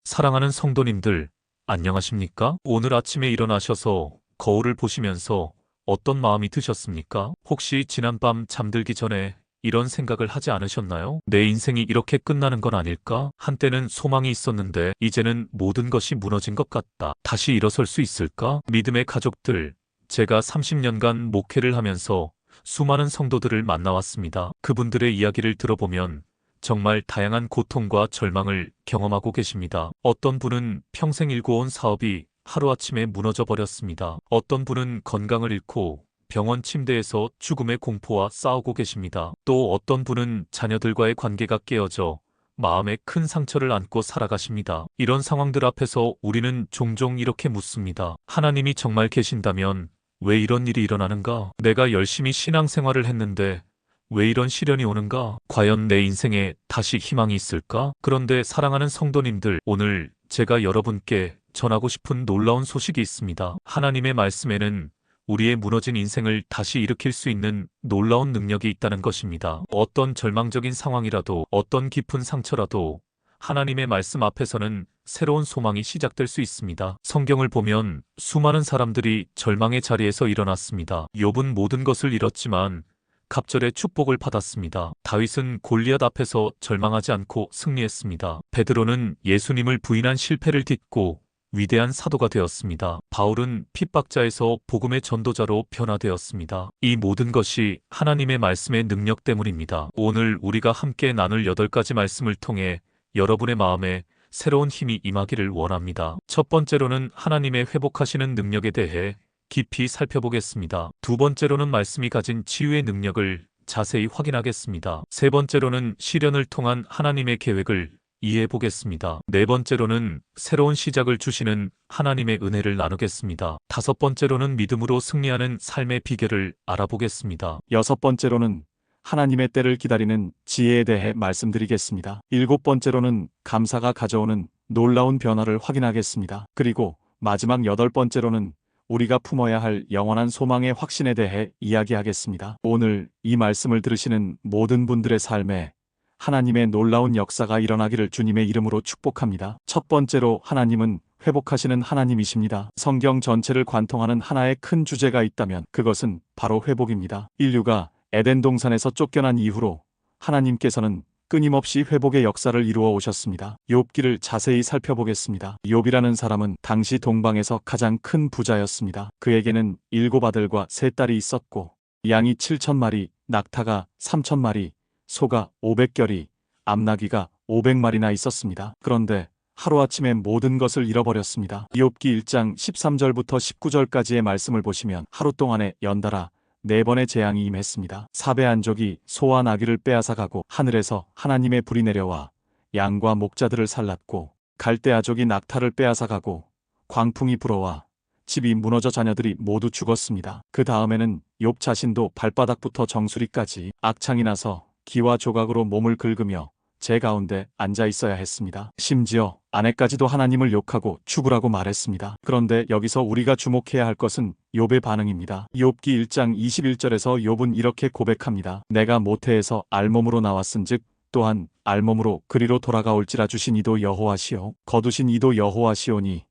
사랑하는 성도님들, 안녕하십니까? 오늘 아침에 일어나셔서 거울을 보시면서 어떤 마음이 드셨습니까? 혹시 지난밤 잠들기 전에 이런 생각을 하지 않으셨나요? 내 인생이 이렇게 끝나는 건 아닐까? 한때는 소망이 있었는데 이제는 모든 것이 무너진 것 같다. 다시 일어설 수 있을까? 믿음의 가족들, 제가 30년간 목회를 하면서 수많은 성도들을 만나왔습니다. 그분들의 이야기를 들어보면 정말 다양한 고통과 절망을 경험하고 계십니다. 어떤 분은 평생 일궈온 사업이 하루아침에 무너져 버렸습니다. 어떤 분은 건강을 잃고 병원 침대에서 죽음의 공포와 싸우고 계십니다. 또 어떤 분은 자녀들과의 관계가 깨어져 마음에 큰 상처를 안고 살아가십니다. 이런 상황들 앞에서 우리는 종종 이렇게 묻습니다. 하나님이 정말 계신다면 왜 이런 일이 일어나는가? 내가 열심히 신앙생활을 했는데 왜 이런 시련이 오는가? 과연 내 인생에 다시 희망이 있을까? 그런데 사랑하는 성도님들, 오늘 제가 여러분께 전하고 싶은 놀라운 소식이 있습니다. 하나님의 말씀에는 우리의 무너진 인생을 다시 일으킬 수 있는 놀라운 능력이 있다는 것입니다. 어떤 절망적인 상황이라도, 어떤 깊은 상처라도 하나님의 말씀 앞에서는 새로운 소망이 시작될 수 있습니다. 성경을 보면 수많은 사람들이 절망의 자리에서 일어났습니다. 욥은 모든 것을 잃었지만 갑절의 축복을 받았습니다. 다윗은 골리앗 앞에서 절망하지 않고 승리했습니다. 베드로는 예수님을 부인한 실패를 딛고 위대한 사도가 되었습니다. 바울은 핍박자에서 복음의 전도자로 변화되었습니다. 이 모든 것이 하나님의 말씀의 능력 때문입니다. 오늘 우리가 함께 나눌 8가지 말씀을 통해 여러분의 마음에 새로운 힘이 임하기를 원합니다. 첫 번째로는 하나님의 회복하시는 능력에 대해 깊이 살펴보겠습니다. 두 번째로는 말씀이 가진 치유의 능력을 자세히 확인하겠습니다. 세 번째로는 시련을 통한 하나님의 계획을 이해해 보겠습니다. 네 번째로는 새로운 시작을 주시는 하나님의 은혜를 나누겠습니다. 다섯 번째로는 믿음으로 승리하는 삶의 비결을 알아보겠습니다. 여섯 번째로는 하나님의 때를 기다리는 지혜에 대해 말씀드리겠습니다. 일곱 번째로는 감사가 가져오는 놀라운 변화를 확인하겠습니다. 그리고 마지막 여덟 번째로는 우리가 품어야 할 영원한 소망의 확신에 대해 이야기하겠습니다. 오늘 이 말씀을 들으시는 모든 분들의 삶에 하나님의 놀라운 역사가 일어나기를 주님의 이름으로 축복합니다. 첫 번째로 하나님은 회복하시는 하나님이십니다. 성경 전체를 관통하는 하나의 큰 주제가 있다면 그것은 바로 회복입니다. 인류가 에덴 동산에서 쫓겨난 이후로 하나님께서는 끊임없이 회복의 역사를 이루어 오셨습니다. 욥기를 자세히 살펴보겠습니다. 욥이라는 사람은 당시 동방에서 가장 큰 부자였습니다. 그에게는 7 아들과 3 딸이 있었고 양이 7,000마리, 낙타가 3,000마리, 소가 500결이, 암나귀가 500마리나 있었습니다. 그런데 하루아침에 모든 것을 잃어버렸습니다. 욥기 1장 13절부터 19절까지의 말씀을 보시면 하루 동안에 연달아 4번의 재앙이 임했습니다. 사배안족이 소와 나귀를 빼앗아가고 하늘에서 하나님의 불이 내려와 양과 목자들을 살랐고 갈대아족이 낙타를 빼앗아가고 광풍이 불어와 집이 무너져 자녀들이 모두 죽었습니다. 그 다음에는 욥 자신도 발바닥부터 정수리까지 악창이 나서 기와 조각으로 몸을 긁으며 제 가운데 앉아 있어야 했습니다. 심지어 아내까지도 하나님을 욕하고 죽으라고 말했습니다. 그런데 여기서 우리가 주목해야 할 것은 욥의 반응입니다. 욥기 1장 21절에서 욥은 이렇게 고백합니다. 내가 모태에서 알몸으로 나왔은즉 또한 알몸으로 그리로 돌아가올지라 주신 이도 여호와시요 거두신 이도 여호와시오니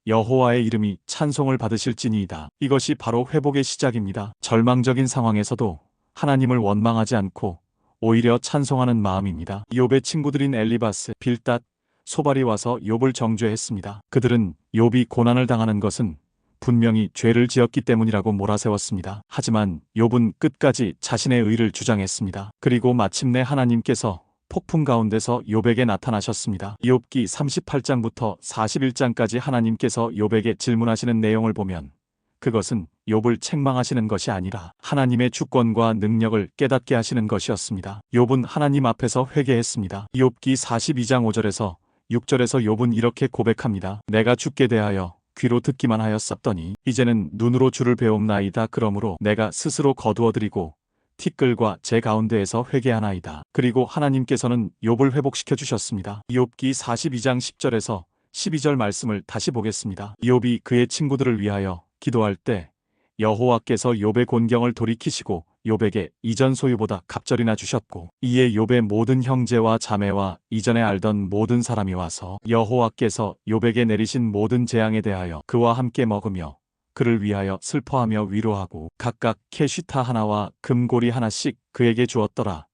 여호와의 이름이 찬송을 받으실지니이다. 이것이 바로 회복의 시작입니다. 절망적인 상황에서도 하나님을 원망하지 않고 오히려 찬송하는 마음입니다. 욥의 친구들인 엘리바스, 빌닷, 소발이 와서 욥을 정죄했습니다. 그들은 욥이 고난을 당하는 것은 분명히 죄를 지었기 때문이라고 몰아세웠습니다. 하지만 욥은 끝까지 자신의 의를 주장했습니다. 그리고 마침내 하나님께서 폭풍 가운데서 욥에게 나타나셨습니다. 욥기 38장부터 41장까지 하나님께서 욥에게 질문하시는 내용을 보면 그것은 욥을 책망하시는 것이 아니라 하나님의 주권과 능력을 깨닫게 하시는 것이었습니다. 욥은 하나님 앞에서 회개했습니다. 욥기 42장 5절에서 6절에서 욥은 이렇게 고백합니다. 내가 주께 대하여 귀로 듣기만 하였었더니 이제는 눈으로 주를 배움나이다. 그러므로 내가 스스로 거두어드리고 티끌과 제 가운데에서 회개하나이다. 그리고 하나님께서는 욥을 회복시켜 주셨습니다. 욥기 42장 10절에서 12절 말씀을 다시 보겠습니다. 욥이 그의 친구들을 위하여 기도할 때 여호와께서 욥의 곤경을 돌이키시고 욥에게 이전 소유보다 갑절이나 주셨고 이에 욥의 모든 형제와 자매와 이전에 알던 모든 사람이 와서 여호와께서 욥에게 내리신 모든 재앙에 대하여 그와 함께 먹으며 그를 위하여 슬퍼하며 위로하고 각각 캐시타 하나와 금고리 하나씩 그에게 주었더라.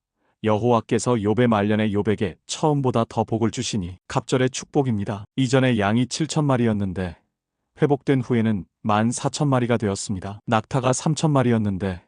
여호와께서 욥의 말년에 욥에게 처음보다 더 복을 주시니 갑절의 축복입니다. 이전에 양이 7,000마리였는데 회복된 후에는 14,000마리가 되었습니다. 낙타가 3,000마리였는데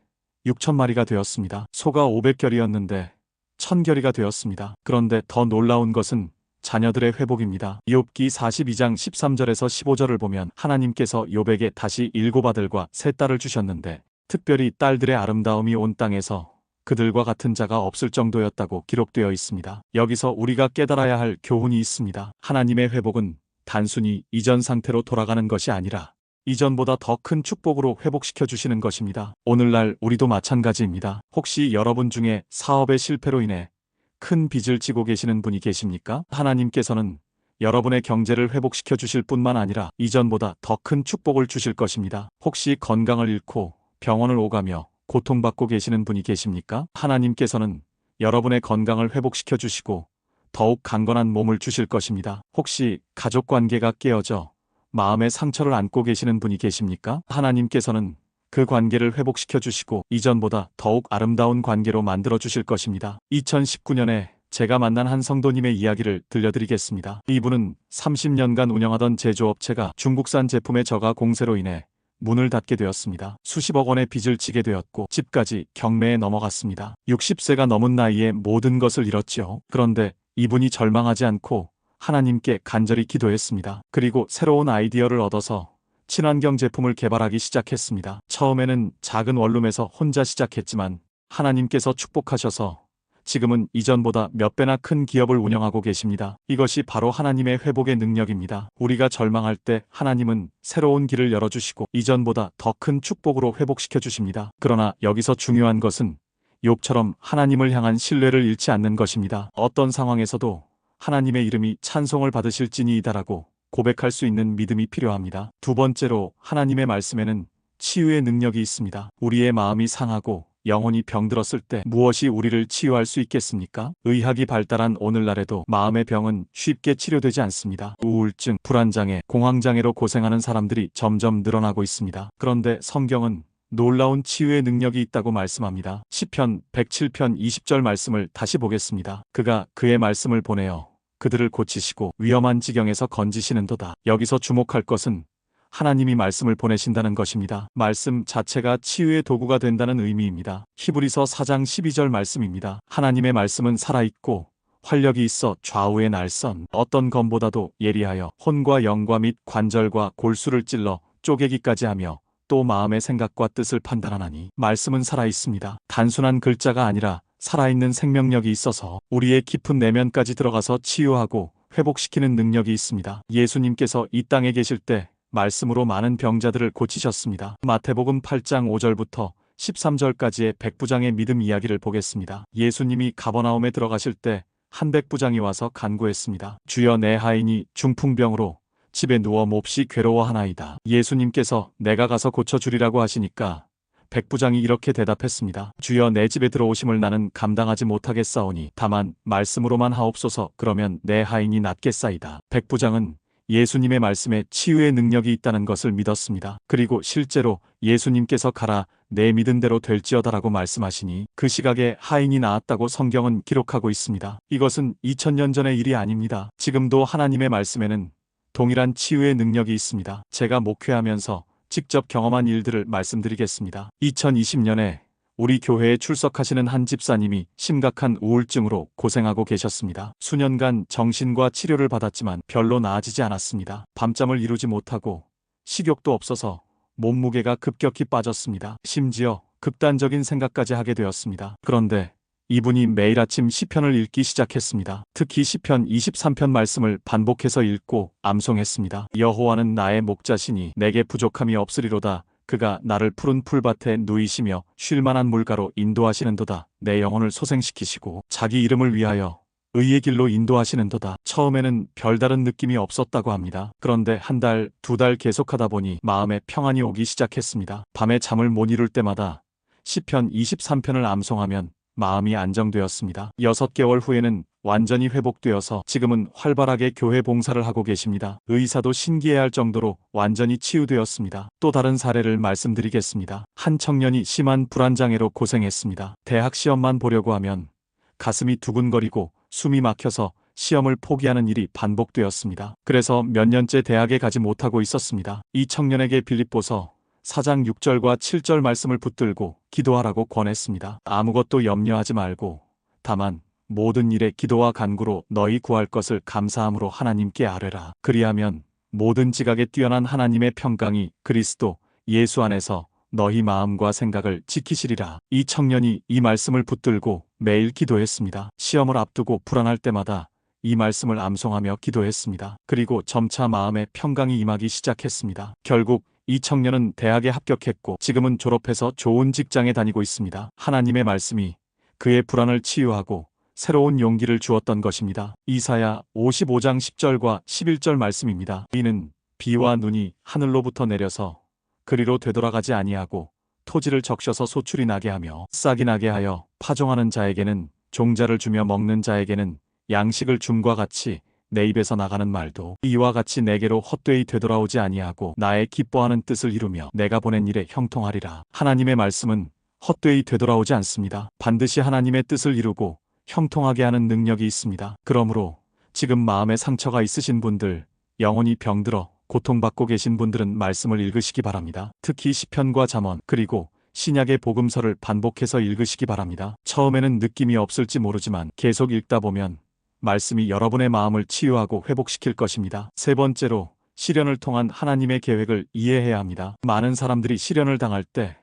6,000마리가 되었습니다. 소가 500결이었는데 1,000결이가 되었습니다. 그런데 더 놀라운 것은 자녀들의 회복입니다. 욥기 42장 13절에서 15절을 보면 하나님께서 욥에게 다시 7 아들과 3 딸을 주셨는데 특별히 딸들의 아름다움이 온 땅에서 그들과 같은 자가 없을 정도였다고 기록되어 있습니다. 여기서 우리가 깨달아야 할 교훈이 있습니다. 하나님의 회복은 단순히 이전 상태로 돌아가는 것이 아니라 이전보다 더 큰 축복으로 회복시켜 주시는 것입니다. 오늘날 우리도 마찬가지입니다. 혹시 여러분 중에 사업의 실패로 인해 큰 빚을 지고 계시는 분이 계십니까? 하나님께서는 여러분의 경제를 회복시켜 주실 뿐만 아니라 이전보다 더 큰 축복을 주실 것입니다. 혹시 건강을 잃고 병원을 오가며 고통받고 계시는 분이 계십니까? 하나님께서는 여러분의 건강을 회복시켜 주시고 더욱 강건한 몸을 주실 것입니다. 혹시 가족 관계가 깨어져 마음의 상처를 안고 계시는 분이 계십니까? 하나님께서는 그 관계를 회복시켜 주시고 이전보다 더욱 아름다운 관계로 만들어 주실 것입니다. 2019년에 제가 만난 한 성도님의 이야기를 들려드리겠습니다. 이분은 30년간 운영하던 제조업체가 중국산 제품의 저가 공세로 인해 문을 닫게 되었습니다. 수십억 원의 빚을 지게 되었고 집까지 경매에 넘어갔습니다. 60세가 넘은 나이에 모든 것을 잃었지요. 그런데 이분이 절망하지 않고 하나님께 간절히 기도했습니다. 그리고 새로운 아이디어를 얻어서 친환경 제품을 개발하기 시작했습니다. 처음에는 작은 원룸에서 혼자 시작했지만 하나님께서 축복하셔서 지금은 이전보다 몇 배나 큰 기업을 운영하고 계십니다. 이것이 바로 하나님의 회복의 능력입니다. 우리가 절망할 때 하나님은 새로운 길을 열어주시고 이전보다 더 큰 축복으로 회복시켜 주십니다. 그러나 여기서 중요한 것은 욥처럼 하나님을 향한 신뢰를 잃지 않는 것입니다. 어떤 상황에서도 하나님의 이름이 찬송을 받으실지니이다라고 고백할 수 있는 믿음이 필요합니다. 두 번째로 하나님의 말씀에는 치유의 능력이 있습니다. 우리의 마음이 상하고 영혼이 병들었을 때 무엇이 우리를 치유할 수 있겠습니까? 의학이 발달한 오늘날에도 마음의 병은 쉽게 치료되지 않습니다. 우울증, 불안장애, 공황장애로 고생하는 사람들이 점점 늘어나고 있습니다. 그런데 성경은 놀라운 치유의 능력이 있다고 말씀합니다. 시편 107편 20절 말씀을 다시 보겠습니다. 그가 그의 말씀을 보내어 그들을 고치시고 위험한 지경에서 건지시는도다. 여기서 주목할 것은 하나님이 말씀을 보내신다는 것입니다. 말씀 자체가 치유의 도구가 된다는 의미입니다. 히브리서 4장 12절 말씀입니다. 하나님의 말씀은 살아있고 활력이 있어 좌우의 날선 어떤 검보다도 예리하여 혼과 영과 및 관절과 골수를 찔러 쪼개기까지 하며 또 마음의 생각과 뜻을 판단하나니 말씀은 살아있습니다. 단순한 글자가 아니라 살아있는 생명력이 있어서 우리의 깊은 내면까지 들어가서 치유하고 회복시키는 능력이 있습니다. 예수님께서 이 땅에 계실 때 말씀으로 많은 병자들을 고치셨습니다. 마태복음 8장 5절부터 13절까지의 백부장의 믿음 이야기를 보겠습니다. 예수님이 가버나움에 들어가실 때 한 백부장이 와서 간구했습니다. 주여 내 하인이 중풍병으로 집에 누워 몹시 괴로워하나이다. 예수님께서 내가 가서 고쳐주리라고 하시니까 백부장이 이렇게 대답했습니다. 주여 내 집에 들어오심을 나는 감당하지 못하겠사오니 다만 말씀으로만 하옵소서. 그러면 내 하인이 낫겠사이다. 백부장은 예수님의 말씀에 치유의 능력이 있다는 것을 믿었습니다. 그리고 실제로 예수님께서 가라 내 믿은 대로 될지어다라고 말씀하시니 그 시각에 하인이 나았다고 성경은 기록하고 있습니다. 이것은 2000년 전의 일이 아닙니다. 지금도 하나님의 말씀에는 동일한 치유의 능력이 있습니다. 제가 목회하면서 직접 경험한 일들을 말씀드리겠습니다. 2020년에 우리 교회에 출석하시는 한 집사님이 심각한 우울증으로 고생하고 계셨습니다. 수년간 정신과 치료를 받았지만 별로 나아지지 않았습니다. 밤잠을 이루지 못하고 식욕도 없어서 몸무게가 급격히 빠졌습니다. 심지어 극단적인 생각까지 하게 되었습니다. 그런데 이분이 매일 아침 시편을 읽기 시작했습니다. 특히 시편 23편 말씀을 반복해서 읽고 암송했습니다. 여호와는 나의 목자시니 내게 부족함이 없으리로다. 그가 나를 푸른 풀밭에 누이시며 쉴만한 물가로 인도하시는도다. 내 영혼을 소생시키시고 자기 이름을 위하여 의의 길로 인도하시는도다. 처음에는 별다른 느낌이 없었다고 합니다. 그런데 한 달, 2달 계속하다 보니 마음에 평안이 오기 시작했습니다. 밤에 잠을 못 이룰 때마다 시편 23편을 암송하면 마음이 안정되었습니다. 6개월 후에는 완전히 회복되어서 지금은 활발하게 교회 봉사를 하고 계십니다. 의사도 신기해할 정도로 완전히 치유되었습니다. 또 다른 사례를 말씀드리겠습니다. 한 청년이 심한 불안장애로 고생했습니다. 대학 시험만 보려고 하면 가슴이 두근거리고 숨이 막혀서 시험을 포기하는 일이 반복되었습니다. 그래서 몇 년째 대학에 가지 못하고 있었습니다. 이 청년에게 빌립보서 4장 6절과 7절 말씀을 붙들고 기도하라고 권했습니다. 아무것도 염려하지 말고 다만 모든 일에 기도와 간구로 너희 구할 것을 감사함으로 하나님께 아뢰라. 그리하면 모든 지각에 뛰어난 하나님의 평강이 그리스도 예수 안에서 너희 마음과 생각을 지키시리라. 이 청년이 이 말씀을 붙들고 매일 기도했습니다. 시험을 앞두고 불안할 때마다 이 말씀을 암송하며 기도했습니다. 그리고 점차 마음에 평강이 임하기 시작했습니다. 결국 이 청년은 대학에 합격했고 지금은 졸업해서 좋은 직장에 다니고 있습니다. 하나님의 말씀이 그의 불안을 치유하고 새로운 용기를 주었던 것입니다. 이사야 55장 10절과 11절 말씀입니다. 이는 비와 눈이 하늘로부터 내려서 그리로 되돌아가지 아니하고 토지를 적셔서 소출이 나게 하며 싹이 나게 하여 파종하는 자에게는 종자를 주며 먹는 자에게는 양식을 줌과 같이 내 입에서 나가는 말도 이와 같이 내게로 헛되이 되돌아오지 아니하고 나의 기뻐하는 뜻을 이루며 내가 보낸 일에 형통하리라. 하나님의 말씀은 헛되이 되돌아오지 않습니다. 반드시 하나님의 뜻을 이루고 형통하게 하는 능력이 있습니다. 그러므로 지금 마음에 상처가 있으신 분들, 영혼이 병들어 고통받고 계신 분들은 말씀을 읽으시기 바랍니다. 특히 시편과 잠언 그리고 신약의 복음서를 반복해서 읽으시기 바랍니다. 처음에는 느낌이 없을지 모르지만 계속 읽다 보면 말씀이 여러분의 마음을 치유하고 회복시킬 것입니다. 세 번째로 시련을 통한 하나님의 계획을 이해해야 합니다. 많은 사람들이 시련을 당할 때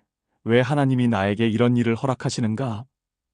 왜 하나님이 나에게 이런 일을 허락하시는가?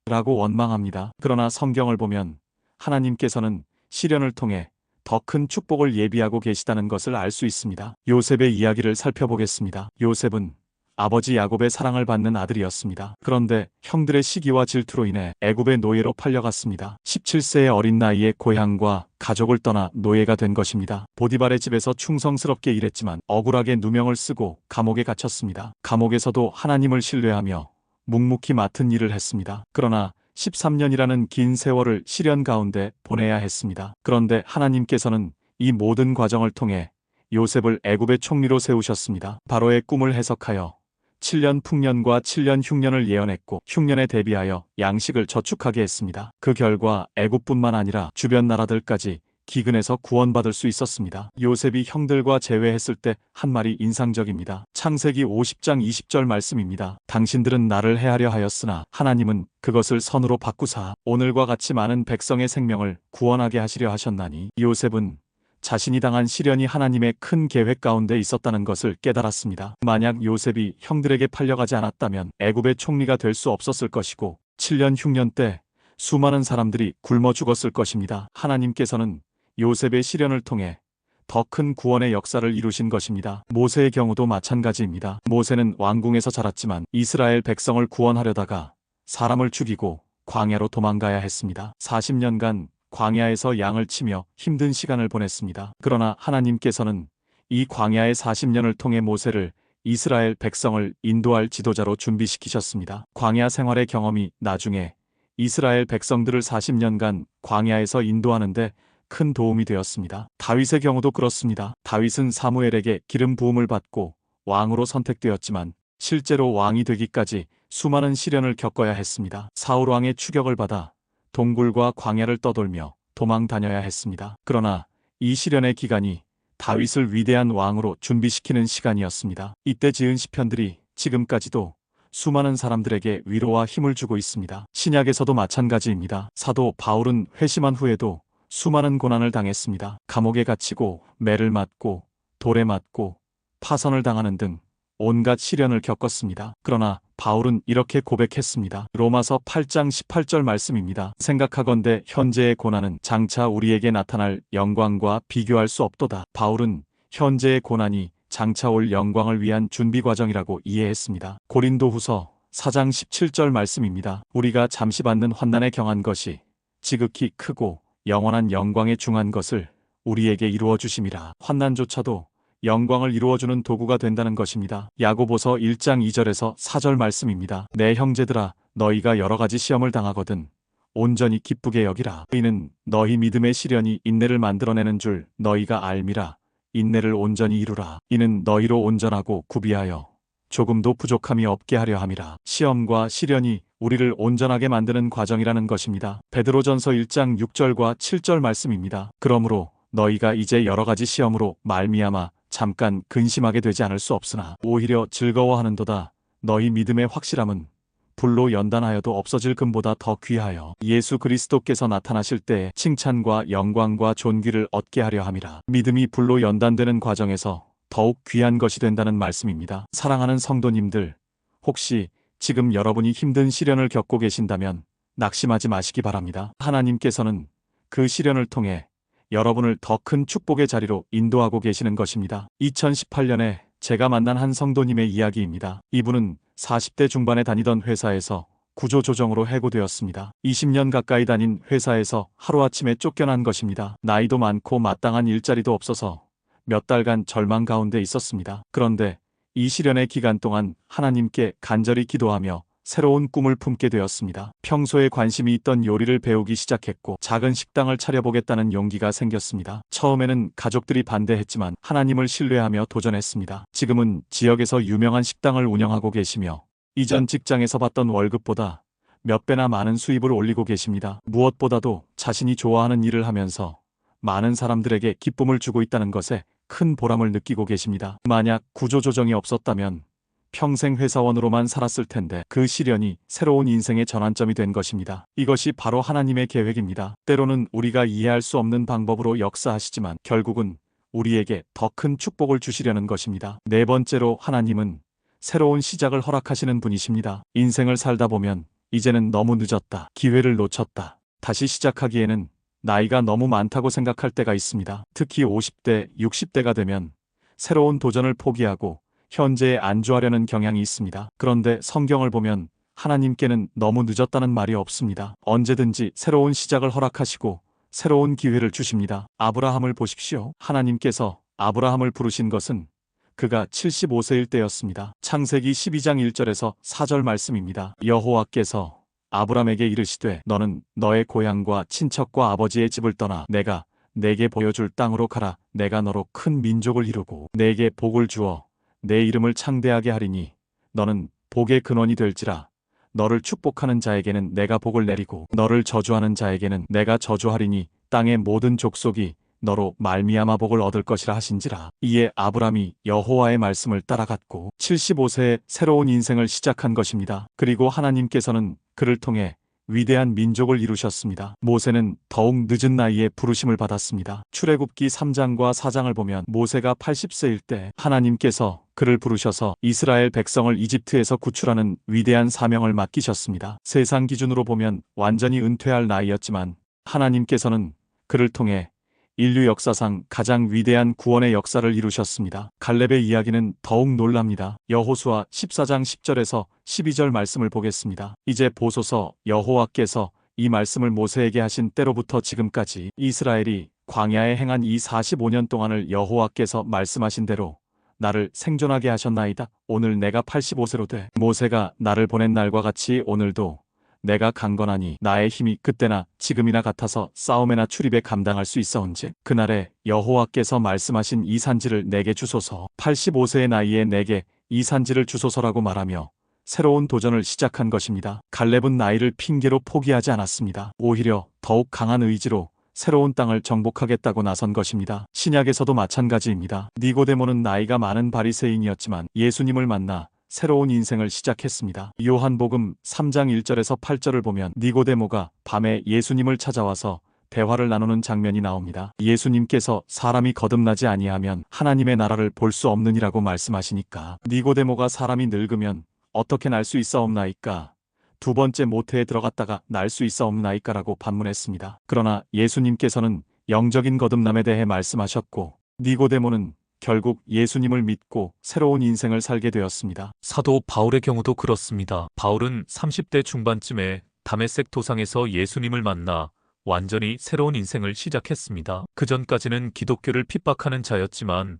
라고 원망합니다. 그러나 성경을 보면 하나님께서는 시련을 통해 더 큰 축복을 예비하고 계시다는 것을 알 수 있습니다. 요셉의 이야기를 살펴보겠습니다. 요셉은 아버지 야곱의 사랑을 받는 아들이었습니다. 그런데 형들의 시기와 질투로 인해 애굽의 노예로 팔려갔습니다. 17세의 어린 나이에 고향과 가족을 떠나 노예가 된 것입니다. 보디발의 집에서 충성스럽게 일했지만 억울하게 누명을 쓰고 감옥에 갇혔습니다. 감옥에서도 하나님을 신뢰하며 묵묵히 맡은 일을 했습니다. 그러나 13년이라는 긴 세월을 시련 가운데 보내야 했습니다. 그런데 하나님께서는 이 모든 과정을 통해 요셉을 애굽의 총리로 세우셨습니다. 바로의 꿈을 해석하여 7년 풍년과 7년 흉년을 예언했고 흉년에 대비하여 양식을 저축하게 했습니다. 그 결과 애굽뿐만 아니라 주변 나라들까지 기근에서 구원받을 수 있었습니다. 요셉이 형들과 재회했을 때 한 말이 인상적입니다. 창세기 50장 20절 말씀입니다. 당신들은 나를 해하려 하였으나 하나님은 그것을 선으로 바꾸사 오늘과 같이 많은 백성의 생명을 구원하게 하시려 하셨나니. 요셉은 자신이 당한 시련이 하나님의 큰 계획 가운데 있었다는 것을 깨달았습니다. 만약 요셉이 형들에게 팔려가지 않았다면 애굽의 총리가 될 수 없었을 것이고 7년 흉년 때 수많은 사람들이 굶어 죽었을 것입니다. 하나님께서는 요셉의 시련을 통해 더 큰 구원의 역사를 이루신 것입니다. 모세의 경우도 마찬가지입니다. 모세는 왕궁에서 자랐지만 이스라엘 백성을 구원하려다가 사람을 죽이고 광야로 도망가야 했습니다. 40년간 광야에서 양을 치며 힘든 시간을 보냈습니다. 그러나 하나님께서는 이 광야의 40년을 통해 모세를 이스라엘 백성을 인도할 지도자로 준비시키셨습니다. 광야 생활의 경험이 나중에 이스라엘 백성들을 40년간 광야에서 인도하는데 큰 도움이 되었습니다. 다윗의 경우도 그렇습니다. 다윗은 사무엘에게 기름 부음을 받고 왕으로 선택되었지만 실제로 왕이 되기까지 수많은 시련을 겪어야 했습니다. 사울 왕의 추격을 받아 동굴과 광야를 떠돌며 도망 다녀야 했습니다. 그러나 이 시련의 기간이 다윗을 위대한 왕으로 준비시키는 시간이었습니다. 이때 지은 시편들이 지금까지도 수많은 사람들에게 위로와 힘을 주고 있습니다. 신약에서도 마찬가지입니다. 사도 바울은 회심한 후에도 수많은 고난을 당했습니다. 감옥에 갇히고 매를 맞고 돌에 맞고 파선을 당하는 등 온갖 시련을 겪었습니다. 그러나 바울은 이렇게 고백했습니다. 로마서 8장 18절 말씀입니다. 생각하건대 현재의 고난은 장차 우리에게 나타날 영광과 비교할 수 없도다. 바울은 현재의 고난이 장차 올 영광을 위한 준비 과정이라고 이해했습니다. 고린도후서 4장 17절 말씀입니다. 우리가 잠시 받는 환난에 경한 것이 지극히 크고 영원한 영광에 중한 것을 우리에게 이루어 주심이라. 환난조차도 영광을 이루어주는 도구가 된다는 것입니다. 야고보서 1장 2절에서 4절 말씀입니다. 내 형제들아 너희가 여러 가지 시험을 당하거든 온전히 기쁘게 여기라. 이는 너희 믿음의 시련이 인내를 만들어내는 줄 너희가 알미라. 인내를 온전히 이루라. 이는 너희로 온전하고 구비하여 조금도 부족함이 없게 하려 함이라. 시험과 시련이 우리를 온전하게 만드는 과정이라는 것입니다. 베드로전서 1장 6절과 7절 말씀입니다. 그러므로 너희가 이제 여러 가지 시험으로 말미암아 잠깐 근심하게 되지 않을 수 없으나 오히려 즐거워하는도다. 너희 믿음의 확실함은 불로 연단하여도 없어질 금보다 더 귀하여 예수 그리스도께서 나타나실 때 칭찬과 영광과 존귀를 얻게 하려 함이라. 믿음이 불로 연단되는 과정에서 더욱 귀한 것이 된다는 말씀입니다. 사랑하는 성도님들, 혹시 지금 여러분이 힘든 시련을 겪고 계신다면 낙심하지 마시기 바랍니다. 하나님께서는 그 시련을 통해 여러분을 더 큰 축복의 자리로 인도하고 계시는 것입니다. 2018년에 제가 만난 한 성도님의 이야기입니다. 이분은 40대 중반에 다니던 회사에서 구조조정으로 해고되었습니다. 20년 가까이 다닌 회사에서 하루아침에 쫓겨난 것입니다. 나이도 많고 마땅한 일자리도 없어서 몇 달간 절망 가운데 있었습니다. 그런데 이 시련의 기간 동안 하나님께 간절히 기도하며 새로운 꿈을 품게 되었습니다. 평소에 관심이 있던 요리를 배우기 시작했고 작은 식당을 차려보겠다는 용기가 생겼습니다. 처음에는 가족들이 반대했지만 하나님을 신뢰하며 도전했습니다. 지금은 지역에서 유명한 식당을 운영하고 계시며 이전 직장에서 받던 월급보다 몇 배나 많은 수입을 올리고 계십니다. 무엇보다도 자신이 좋아하는 일을 하면서 많은 사람들에게 기쁨을 주고 있다는 것에 큰 보람을 느끼고 계십니다. 만약 구조조정이 없었다면 평생 회사원으로만 살았을 텐데 그 시련이 새로운 인생의 전환점이 된 것입니다. 이것이 바로 하나님의 계획입니다. 때로는 우리가 이해할 수 없는 방법으로 역사하시지만 결국은 우리에게 더 큰 축복을 주시려는 것입니다. 네 번째로 하나님은 새로운 시작을 허락하시는 분이십니다. 인생을 살다 보면 이제는 너무 늦었다. 기회를 놓쳤다. 다시 시작하기에는 나이가 너무 많다고 생각할 때가 있습니다. 특히 50대, 60대가 되면 새로운 도전을 포기하고 현재에 안주하려는 경향이 있습니다. 그런데 성경을 보면 하나님께는 너무 늦었다는 말이 없습니다. 언제든지 새로운 시작을 허락하시고 새로운 기회를 주십니다. 아브라함을 보십시오. 하나님께서 아브라함을 부르신 것은 그가 75세일 때였습니다. 창세기 12장 1절에서 4절 말씀입니다. 여호와께서 아브라함에게 이르시되 너는 너의 고향과 친척과 아버지의 집을 떠나 내가 내게 보여줄 땅으로 가라. 내가 너로 큰 민족을 이루고 내게 복을 주어 내 이름을 창대하게 하리니 너는 복의 근원이 될지라. 너를 축복하는 자에게는 내가 복을 내리고 너를 저주하는 자에게는 내가 저주하리니 땅의 모든 족속이 너로 말미암아 복을 얻을 것이라 하신지라. 이에 아브람이 여호와의 말씀을 따라갔고 75세에 새로운 인생을 시작한 것입니다. 그리고 하나님께서는 그를 통해 위대한 민족을 이루셨습니다. 모세는 더욱 늦은 나이에 부르심을 받았습니다. 출애굽기 3장과 4장을 보면 모세가 80세일 때 하나님께서 그를 부르셔서 이스라엘 백성을 이집트에서 구출하는 위대한 사명을 맡기셨습니다. 세상 기준으로 보면 완전히 은퇴할 나이였지만 하나님께서는 그를 통해 인류 역사상 가장 위대한 구원의 역사를 이루셨습니다. 갈렙의 이야기는 더욱 놀랍니다. 여호수아 14장 10절에서 12절 말씀을 보겠습니다. 이제 보소서 여호와께서 이 말씀을 모세에게 하신 때로부터 지금까지 이스라엘이 광야에 행한 이 45년 동안을 여호와께서 말씀하신 대로 나를 생존하게 하셨나이다. 오늘 내가 85세로 돼 모세가 나를 보낸 날과 같이 오늘도 내가 강건하니 나의 힘이 그때나 지금이나 같아서 싸움에나 출입에 감당할 수 있어온즉 그날에 여호와께서 말씀하신 이 산지를 내게 주소서. 85세의 나이에 내게 이 산지를 주소서라고 말하며 새로운 도전을 시작한 것입니다. 갈렙은 나이를 핑계로 포기하지 않았습니다. 오히려 더욱 강한 의지로 새로운 땅을 정복하겠다고 나선 것입니다. 신약에서도 마찬가지입니다. 니고데모는 나이가 많은 바리새인이었지만 예수님을 만나 새로운 인생을 시작했습니다. 요한복음 3장 1절에서 8절을 보면 니고데모가 밤에 예수님을 찾아와서 대화를 나누는 장면이 나옵니다. 예수님께서 사람이 거듭나지 아니하면 하나님의 나라를 볼 수 없느니라고 말씀하시니까 니고데모가 사람이 늙으면 어떻게 날 수 있사옵나이까? 두 번째 모태에 들어갔다가 날 수 있사옵나이까라고 반문했습니다. 그러나 예수님께서는 영적인 거듭남에 대해 말씀하셨고 니고데모는 결국 예수님을 믿고 새로운 인생을 살게 되었습니다. 사도 바울의 경우도 그렇습니다. 바울은 30대 중반쯤에 다메섹 도상에서 예수님을 만나 완전히 새로운 인생을 시작했습니다. 그전까지는 기독교를 핍박하는 자였지만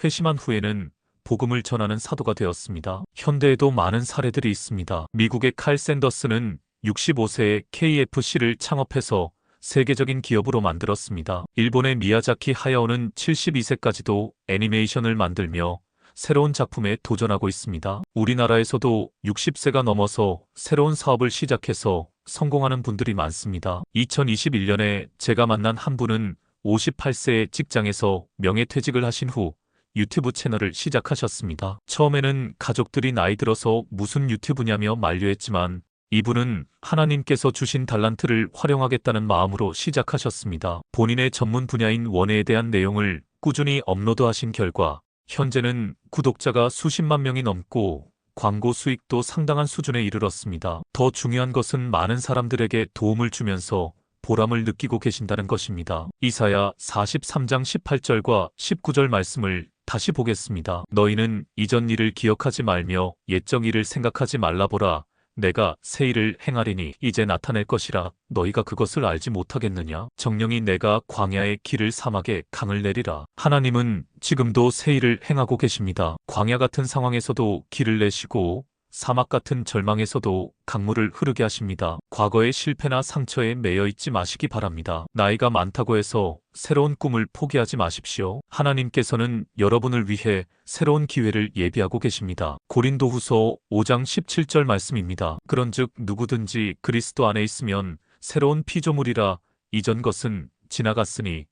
회심한 후에는 복음을 전하는 사도가 되었습니다. 현대에도 많은 사례들이 있습니다. 미국의 칼 샌더스는 65세에 KFC를 창업해서 세계적인 기업으로 만들었습니다. 일본의 미야자키 하야오는 72세까지도 애니메이션을 만들며 새로운 작품에 도전하고 있습니다. 우리나라에서도 60세가 넘어서 새로운 사업을 시작해서 성공하는 분들이 많습니다. 2021년에 제가 만난 한 분은 58세의 직장에서 명예퇴직을 하신 후 유튜브 채널을 시작하셨습니다. 처음에는 가족들이 나이 들어서 무슨 유튜브냐며 만류했지만 이분은 하나님께서 주신 달란트를 활용하겠다는 마음으로 시작하셨습니다. 본인의 전문 분야인 원예에 대한 내용을 꾸준히 업로드하신 결과 현재는 구독자가 수십만 명이 넘고 광고 수익도 상당한 수준에 이르렀습니다. 더 중요한 것은 많은 사람들에게 도움을 주면서 보람을 느끼고 계신다는 것입니다. 이사야 43장 18절과 19절 말씀을 다시 보겠습니다. 너희는 이전 일을 기억하지 말며 옛적 일을 생각하지 말라보라. 내가 새 일을 행하리니 이제 나타낼 것이라 너희가 그것을 알지 못하겠느냐? 정령이 내가 광야의 길을 사막에 강을 내리라. 하나님은 지금도 새 일을 행하고 계십니다. 광야 같은 상황에서도 길을 내시고 사막 같은 절망에서도 강물을 흐르게 하십니다. 과거의 실패나 상처에 매여 있지 마시기 바랍니다. 나이가 많다고 해서 새로운 꿈을 포기하지 마십시오. 하나님께서는 여러분을 위해 새로운 기회를 예비하고 계십니다. 고린도후서 5장 17절 말씀입니다. 그런즉 누구든지 그리스도 안에 있으면 새로운 피조물이라 이전 것은 지나갔으니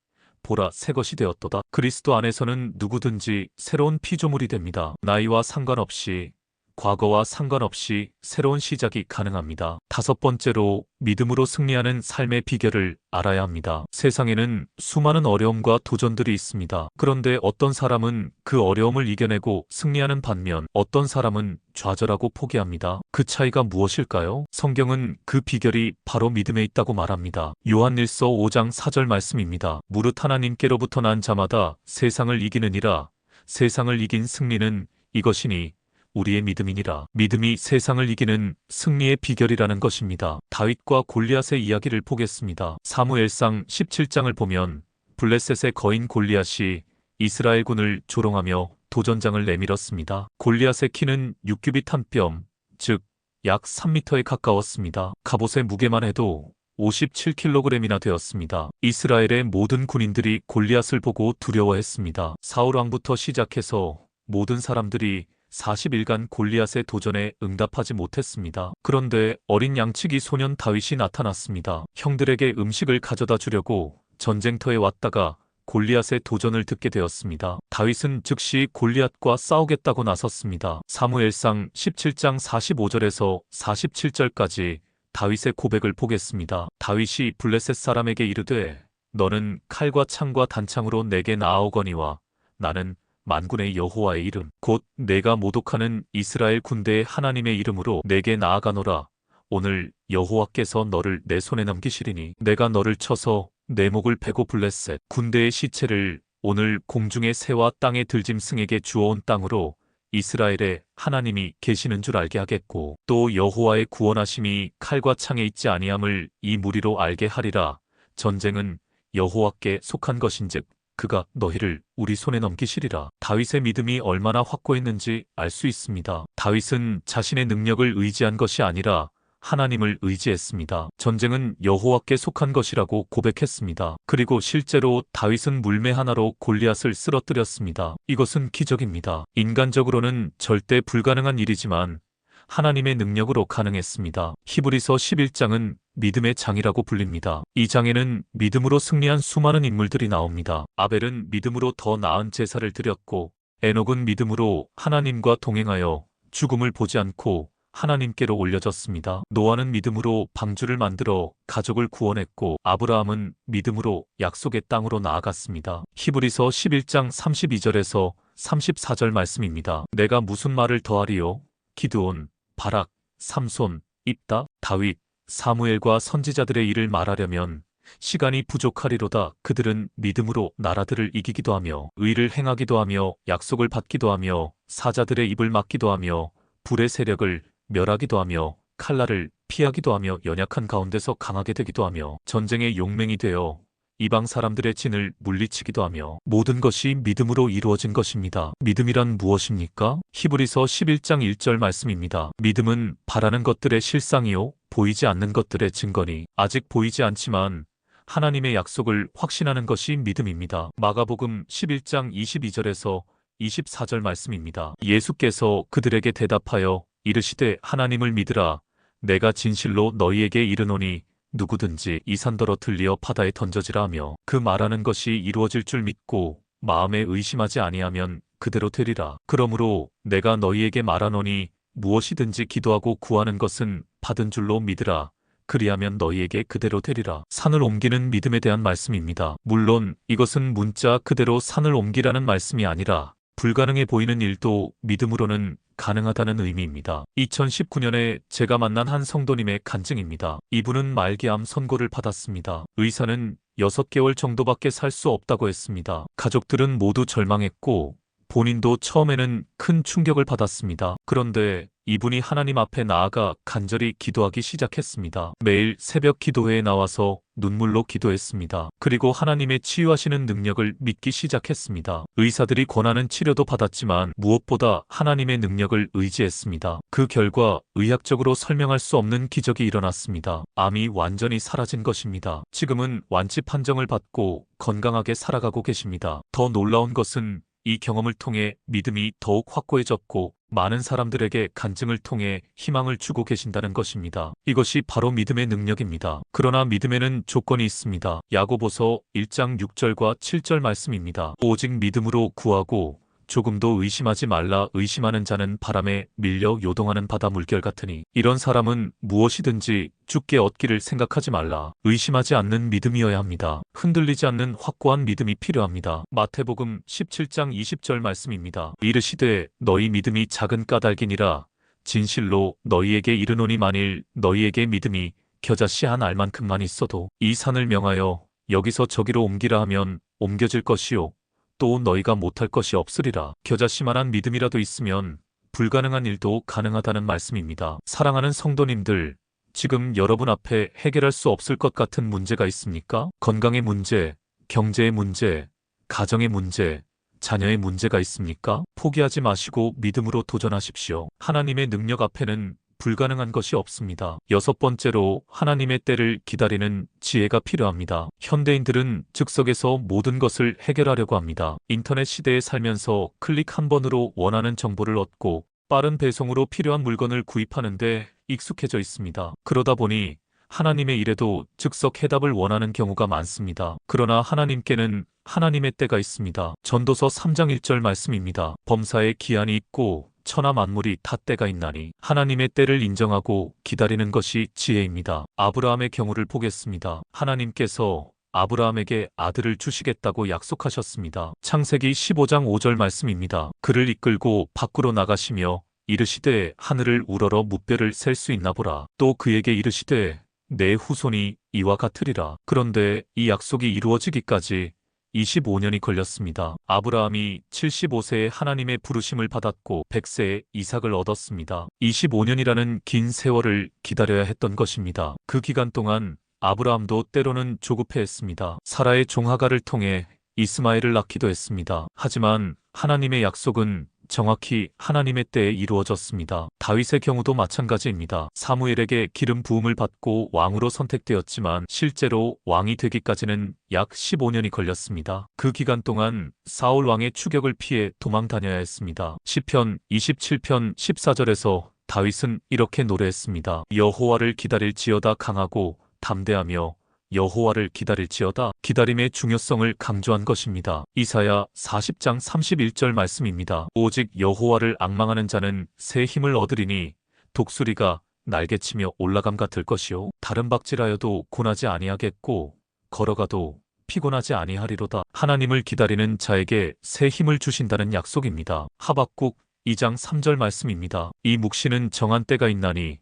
보라 새 것이 되었도다. 그리스도 안에서는 누구든지 새로운 피조물이 됩니다. 나이와 상관없이 과거와 상관없이 새로운 시작이 가능합니다. 다섯 번째로 믿음으로 승리하는 삶의 비결을 알아야 합니다. 세상에는 수많은 어려움과 도전들이 있습니다. 그런데 어떤 사람은 그 어려움을 이겨내고 승리하는 반면 어떤 사람은 좌절하고 포기합니다. 그 차이가 무엇일까요? 성경은 그 비결이 바로 믿음에 있다고 말합니다. 요한일서 5장 4절 말씀입니다. 무릇 하나님께로부터 난 자마다 세상을 이기느니라. 세상을 이긴 승리는 이것이니 우리의 믿음이니라. 믿음이 세상을 이기는 승리의 비결이라는 것입니다. 다윗과 골리앗의 이야기를 보겠습니다. 사무엘상 17장을 보면 블레셋의 거인 골리앗이 이스라엘군을 조롱하며 도전장을 내밀었습니다. 골리앗의 키는 6규빗 한 뼘, 즉 약 3m에 가까웠습니다. 갑옷의 무게만 해도 57kg이나 되었습니다. 이스라엘의 모든 군인들이 골리앗을 보고 두려워했습니다. 사울왕부터 시작해서 모든 사람들이 40일간 골리앗의 도전에 응답하지 못했습니다. 그런데 어린 양치기 소년 다윗이 나타났습니다. 형들에게 음식을 가져다 주려고 전쟁터에 왔다가 골리앗의 도전을 듣게 되었습니다. 다윗은 즉시 골리앗과 싸우겠다고 나섰습니다. 사무엘상 17장 45절에서 47절까지 다윗의 고백을 보겠습니다. 다윗이 블레셋 사람에게 이르되 너는 칼과 창과 단창으로 내게 나아오거니와 나는 만군의 여호와의 이름 곧 내가 모독하는 이스라엘 군대의 하나님의 이름으로 내게 나아가노라. 오늘 여호와께서 너를 내 손에 넘기시리니 내가 너를 쳐서 내 목을 베고 블레셋 군대의 시체를 오늘 공중의 새와 땅의 들짐승에게 주어온 땅으로 이스라엘의 하나님이 계시는 줄 알게 하겠고 또 여호와의 구원하심이 칼과 창에 있지 아니함을 이 무리로 알게 하리라. 전쟁은 여호와께 속한 것인즉 그가 너희를 우리 손에 넘기시리라. 다윗의 믿음이 얼마나 확고했는지 알 수 있습니다. 다윗은 자신의 능력을 의지한 것이 아니라 하나님을 의지했습니다. 전쟁은 여호와께 속한 것이라고 고백했습니다. 그리고 실제로 다윗은 물매 하나로 골리앗을 쓰러뜨렸습니다. 이것은 기적입니다. 인간적으로는 절대 불가능한 일이지만 하나님의 능력으로 가능했습니다. 히브리서 11장은 믿음의 장이라고 불립니다. 이 장에는 믿음으로 승리한 수많은 인물들이 나옵니다. 아벨은 믿음으로 더 나은 제사를 드렸고 에녹은 믿음으로 하나님과 동행하여 죽음을 보지 않고 하나님께로 올려졌습니다. 노아는 믿음으로 방주를 만들어 가족을 구원했고 아브라함은 믿음으로 약속의 땅으로 나아갔습니다. 히브리서 11장 32절에서 34절 말씀입니다. 내가 무슨 말을 더하리요? 기드온, 바락, 삼손, 입다, 다윗, 사무엘과 선지자들의 일을 말하려면 시간이 부족하리로다. 그들은 믿음으로 나라들을 이기기도 하며 의를 행하기도 하며 약속을 받기도 하며 사자들의 입을 막기도 하며 불의 세력을 멸하기도 하며 칼날을 피하기도 하며 연약한 가운데서 강하게 되기도 하며 전쟁의 용맹이 되어 이방 사람들의 진을 물리치기도 하며 모든 것이 믿음으로 이루어진 것입니다. 믿음이란 무엇입니까? 히브리서 11장 1절 말씀입니다. 믿음은 바라는 것들의 실상이요 보이지 않는 것들의 증거니 아직 보이지 않지만 하나님의 약속을 확신하는 것이 믿음입니다. 마가복음 11장 22절에서 24절 말씀입니다. 예수께서 그들에게 대답하여 이르시되 하나님을 믿으라. 내가 진실로 너희에게 이르노니 누구든지 이 산더러 들리어 바다에 던져지라 하며 그 말하는 것이 이루어질 줄 믿고 마음에 의심하지 아니하면 그대로 되리라. 그러므로 내가 너희에게 말하노니 무엇이든지 기도하고 구하는 것은 받은 줄로 믿으라. 그리하면 너희에게 그대로 되리라. 산을 옮기는 믿음에 대한 말씀입니다. 물론 이것은 문자 그대로 산을 옮기라는 말씀이 아니라 불가능해 보이는 일도 믿음으로는 가능하다는 의미입니다. 2019년에 제가 만난 한 성도님의 간증입니다. 이분은 말기암 선고를 받았습니다. 의사는 6개월 정도밖에 살 수 없다고 했습니다. 가족들은 모두 절망했고 본인도 처음에는 큰 충격을 받았습니다. 그런데 이분이 하나님 앞에 나아가 간절히 기도하기 시작했습니다. 매일 새벽 기도회에 나와서 눈물로 기도했습니다. 그리고 하나님의 치유하시는 능력을 믿기 시작했습니다. 의사들이 권하는 치료도 받았지만 무엇보다 하나님의 능력을 의지했습니다. 그 결과 의학적으로 설명할 수 없는 기적이 일어났습니다. 암이 완전히 사라진 것입니다. 지금은 완치 판정을 받고 건강하게 살아가고 계십니다. 더 놀라운 것은 이 경험을 통해 믿음이 더욱 확고해졌고 많은 사람들에게 간증을 통해 희망을 주고 계신다는 것입니다. 이것이 바로 믿음의 능력입니다. 그러나 믿음에는 조건이 있습니다. 야고보서 1장 6절과 7절 말씀입니다. 오직 믿음으로 구하고 조금도 의심하지 말라. 의심하는 자는 바람에 밀려 요동하는 바다 물결 같으니 이런 사람은 무엇이든지 주께 얻기를 생각하지 말라. 의심하지 않는 믿음이어야 합니다. 흔들리지 않는 확고한 믿음이 필요합니다. 마태복음 17장 20절 말씀입니다. 이르시되 너희 믿음이 작은 까닭이니라. 진실로 너희에게 이르노니 만일 너희에게 믿음이 겨자씨 한 알만큼만 있어도 이 산을 명하여 여기서 저기로 옮기라 하면 옮겨질 것이요 또 너희가 못할 것이 없으리라. 겨자씨만한 믿음이라도 있으면 불가능한 일도 가능하다는 말씀입니다. 사랑하는 성도님들, 지금 여러분 앞에 해결할 수 없을 것 같은 문제가 있습니까? 건강의 문제, 경제의 문제, 가정의 문제, 자녀의 문제가 있습니까? 포기하지 마시고 믿음으로 도전하십시오. 하나님의 능력 앞에는 불가능한 것이 없습니다. 6번째로 하나님의 때를 기다리는 지혜가 필요합니다. 현대인들은 즉석에서 모든 것을 해결하려고 합니다. 인터넷 시대에 살면서 클릭 한 번으로 원하는 정보를 얻고 빠른 배송으로 필요한 물건을 구입하는데 익숙해져 있습니다. 그러다 보니 하나님의 일에도 즉석 해답을 원하는 경우가 많습니다. 그러나 하나님께는 하나님의 때가 있습니다. 전도서 3장 1절 말씀입니다. 범사에 기한이 있고 천하 만물이 다 때가 있나니 하나님의 때를 인정하고 기다리는 것이 지혜입니다. 아브라함의 경우를 보겠습니다. 하나님께서 아브라함에게 아들을 주시겠다고 약속하셨습니다. 창세기 15장 5절 말씀입니다. 그를 이끌고 밖으로 나가시며 이르시되 하늘을 우러러 무뼈를 셀 수 있나 보라. 또 그에게 이르시되 내 후손이 이와 같으리라. 그런데 이 약속이 이루어지기까지 25년이 걸렸습니다. 아브라함이 75세에 하나님의 부르심을 받았고 100세에 이삭을 얻었습니다. 25년이라는 긴 세월을 기다려야 했던 것입니다. 그 기간 동안 아브라함도 때로는 조급해했습니다. 사라의 종하가를 통해 이스마엘을 낳기도 했습니다. 하지만 하나님의 약속은 정확히 하나님의 때에 이루어졌습니다. 다윗의 경우도 마찬가지입니다. 사무엘에게 기름 부음을 받고 왕으로 선택되었지만 실제로 왕이 되기까지는 약 15년이 걸렸습니다. 그 기간 동안 사울 왕의 추격을 피해 도망 다녀야 했습니다. 시편 27편 14절에서 다윗은 이렇게 노래했습니다. 여호와를 기다릴지어다 강하고 담대하며 여호와를 기다릴지어다. 기다림의 중요성을 강조한 것입니다. 이사야 40장 31절 말씀입니다. 오직 여호와를 앙망하는 자는 새 힘을 얻으리니 독수리가 날개치며 올라감 같을 것이요 다른 박질하여도 고나지 아니하겠고 걸어가도 피곤하지 아니하리로다. 하나님을 기다리는 자에게 새 힘을 주신다는 약속입니다. 하박국 2장 3절 말씀입니다. 이 묵시는 정한 때가 있나니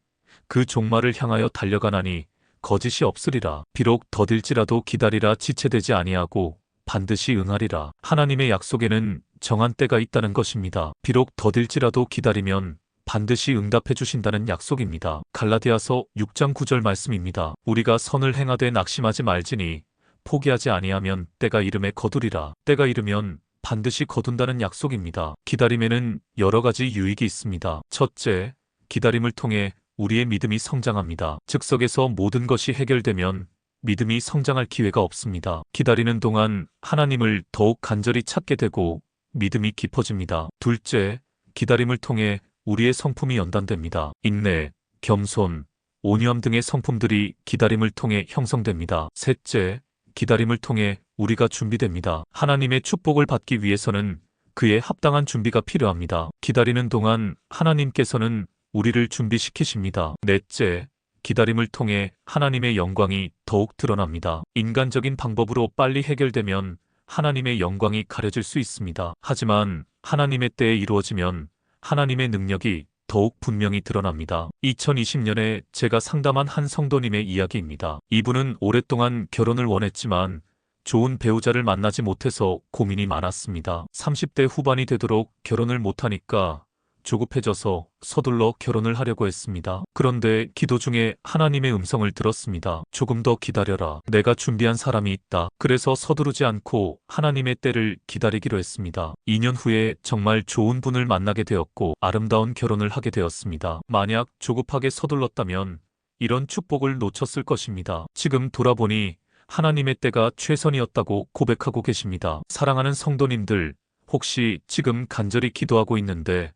그 종말을 향하여 달려가나니 거짓이 없으리라. 비록 더딜지라도 기다리라. 지체되지 아니하고 반드시 응하리라. 하나님의 약속에는 정한 때가 있다는 것입니다. 비록 더딜지라도 기다리면 반드시 응답해 주신다는 약속입니다. 갈라디아서 6장 9절 말씀입니다. 우리가 선을 행하되 낙심하지 말지니 포기하지 아니하면 때가 이름에 거두리라. 때가 이르면 반드시 거둔다는 약속입니다. 기다림에는 여러 가지 유익이 있습니다. 첫째, 기다림을 통해 우리의 믿음이 성장합니다. 즉석에서 모든 것이 해결되면 믿음이 성장할 기회가 없습니다. 기다리는 동안 하나님을 더욱 간절히 찾게 되고 믿음이 깊어집니다. 둘째, 기다림을 통해 우리의 성품이 연단됩니다. 인내, 겸손, 온유함 등의 성품들이 기다림을 통해 형성됩니다. 셋째, 기다림을 통해 우리가 준비됩니다. 하나님의 축복을 받기 위해서는 그에 합당한 준비가 필요합니다. 기다리는 동안 하나님께서는 우리를 준비시키십니다. 넷째, 기다림을 통해 하나님의 영광이 더욱 드러납니다. 인간적인 방법으로 빨리 해결되면 하나님의 영광이 가려질 수 있습니다. 하지만 하나님의 때에 이루어지면 하나님의 능력이 더욱 분명히 드러납니다. 2020년에 제가 상담한 한 성도님의 이야기입니다. 이분은 오랫동안 결혼을 원했지만 좋은 배우자를 만나지 못해서 고민이 많았습니다. 30대 후반이 되도록 결혼을 못하니까 조급해져서 서둘러 결혼을 하려고 했습니다. 그런데 기도 중에 하나님의 음성을 들었습니다. 조금 더 기다려라. 내가 준비한 사람이 있다. 그래서 서두르지 않고 하나님의 때를 기다리기로 했습니다. 2년 후에 정말 좋은 분을 만나게 되었고 아름다운 결혼을 하게 되었습니다. 만약 조급하게 서둘렀다면 이런 축복을 놓쳤을 것입니다. 지금 돌아보니 하나님의 때가 최선이었다고 고백하고 계십니다. 사랑하는 성도님들, 혹시 지금 간절히 기도하고 있는데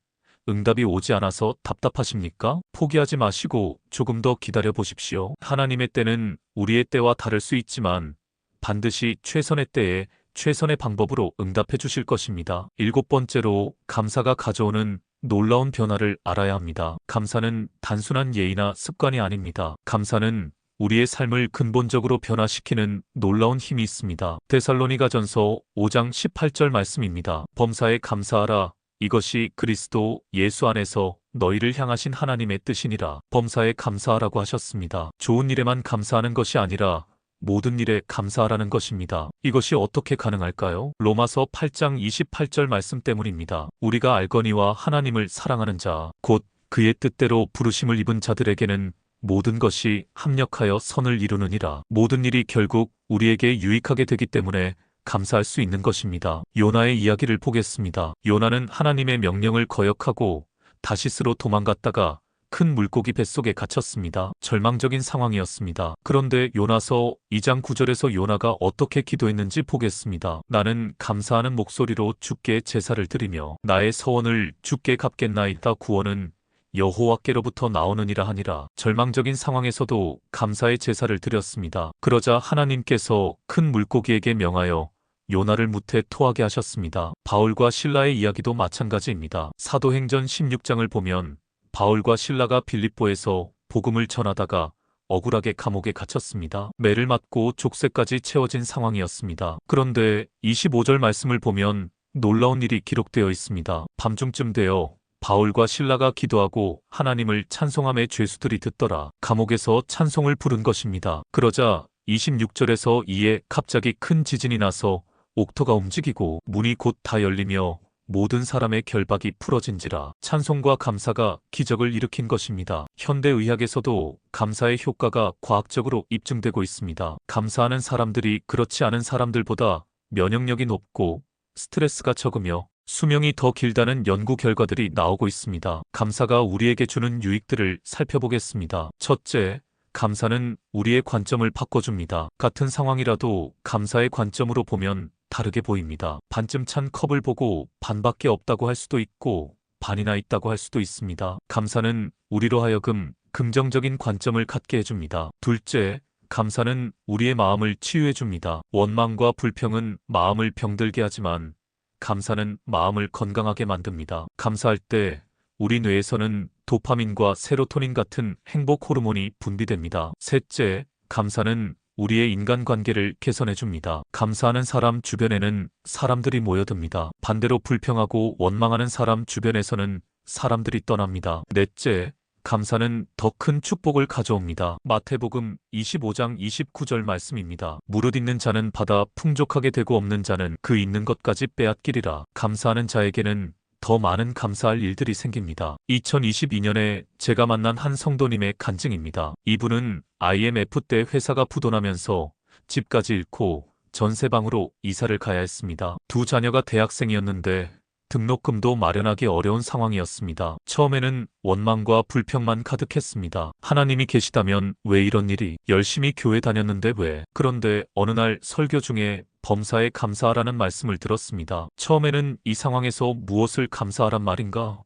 응답이 오지 않아서 답답하십니까? 포기하지 마시고 조금 더 기다려 보십시오. 하나님의 때는 우리의 때와 다를 수 있지만 반드시 최선의 때에 최선의 방법으로 응답해 주실 것입니다. 7번째로, 감사가 가져오는 놀라운 변화를 알아야 합니다. 감사는 단순한 예의나 습관이 아닙니다. 감사는 우리의 삶을 근본적으로 변화시키는 놀라운 힘이 있습니다. 데살로니가전서 5장 18절 말씀입니다. 범사에 감사하라. 이것이 그리스도 예수 안에서 너희를 향하신 하나님의 뜻이니라. 범사에 감사하라고 하셨습니다. 좋은 일에만 감사하는 것이 아니라 모든 일에 감사하라는 것입니다. 이것이 어떻게 가능할까요? 로마서 8장 28절 말씀 때문입니다. 우리가 알거니와 하나님을 사랑하는 자, 곧 그의 뜻대로 부르심을 입은 자들에게는 모든 것이 합력하여 선을 이루느니라. 모든 일이 결국 우리에게 유익하게 되기 때문에 감사할 수 있는 것입니다. 요나의 이야기를 보겠습니다. 요나는 하나님의 명령을 거역하고 다시스로 도망갔다가 큰 물고기 뱃속에 갇혔습니다. 절망적인 상황이었습니다. 그런데 요나서 2장 9절에서 요나가 어떻게 기도했는지 보겠습니다. 나는 감사하는 목소리로 주께 제사를 드리며 나의 서원을 주께 갚겠나이다. 구원은 여호와께로부터 나오느니라 하니라. 절망적인 상황에서도 감사의 제사를 드렸습니다. 그러자 하나님께서 큰 물고기에게 명하여 요나를 무태 토하게 하셨습니다. 바울과 실라의 이야기도 마찬가지입니다. 사도행전 16장을 보면 바울과 실라가 빌립보에서 복음을 전하다가 억울하게 감옥에 갇혔습니다. 매를 맞고 족쇄까지 채워진 상황이었습니다. 그런데 25절 말씀을 보면 놀라운 일이 기록되어 있습니다. 밤중쯤 되어 바울과 실라가 기도하고 하나님을 찬송함에 죄수들이 듣더라. 감옥에서 찬송을 부른 것입니다. 그러자 26절에서 이에 갑자기 큰 지진이 나서 옥토가 움직이고 문이 곧 다 열리며 모든 사람의 결박이 풀어진지라. 찬송과 감사가 기적을 일으킨 것입니다. 현대의학에서도 감사의 효과가 과학적으로 입증되고 있습니다. 감사하는 사람들이 그렇지 않은 사람들보다 면역력이 높고 스트레스가 적으며 수명이 더 길다는 연구 결과들이 나오고 있습니다. 감사가 우리에게 주는 유익들을 살펴보겠습니다. 첫째, 감사는 우리의 관점을 바꿔줍니다. 같은 상황이라도 감사의 관점으로 보면 다르게 보입니다. 반쯤 찬 컵을 보고 반밖에 없다고 할 수도 있고 반이나 있다고 할 수도 있습니다. 감사는 우리로 하여금 긍정적인 관점을 갖게 해줍니다. 둘째, 감사는 우리의 마음을 치유해줍니다. 원망과 불평은 마음을 병들게 하지만 감사는 마음을 건강하게 만듭니다. 감사할 때 우리 뇌에서는 도파민과 세로토닌 같은 행복 호르몬이 분비됩니다. 셋째, 감사는 우리의 인간관계를 개선해줍니다. 감사하는 사람 주변에는 사람들이 모여듭니다. 반대로 불평하고 원망하는 사람 주변에서는 사람들이 떠납니다. 넷째, 감사는 더 큰 축복을 가져옵니다. 마태복음 25장 29절 말씀입니다. 무릇 있는 자는 받아 풍족하게 되고 없는 자는 그 있는 것까지 빼앗기리라. 감사하는 자에게는 더 많은 감사할 일들이 생깁니다. 2022년에 제가 만난 한 성도님의 간증입니다. 이분은 IMF 때 회사가 부도나면서 집까지 잃고 전세방으로 이사를 가야 했습니다. 두 자녀가 대학생이었는데 등록금도 마련하기 어려운 상황이었습니다. 처음에는 원망과 불평만 가득했습니다. 하나님이 계시다면 왜 이런 일이? 열심히 교회 다녔는데 왜? 그런데 어느 날 설교 중에 범사에 감사하라는 말씀을 들었습니다. 처음에는 이 상황에서 무엇을 감사하란 말인가?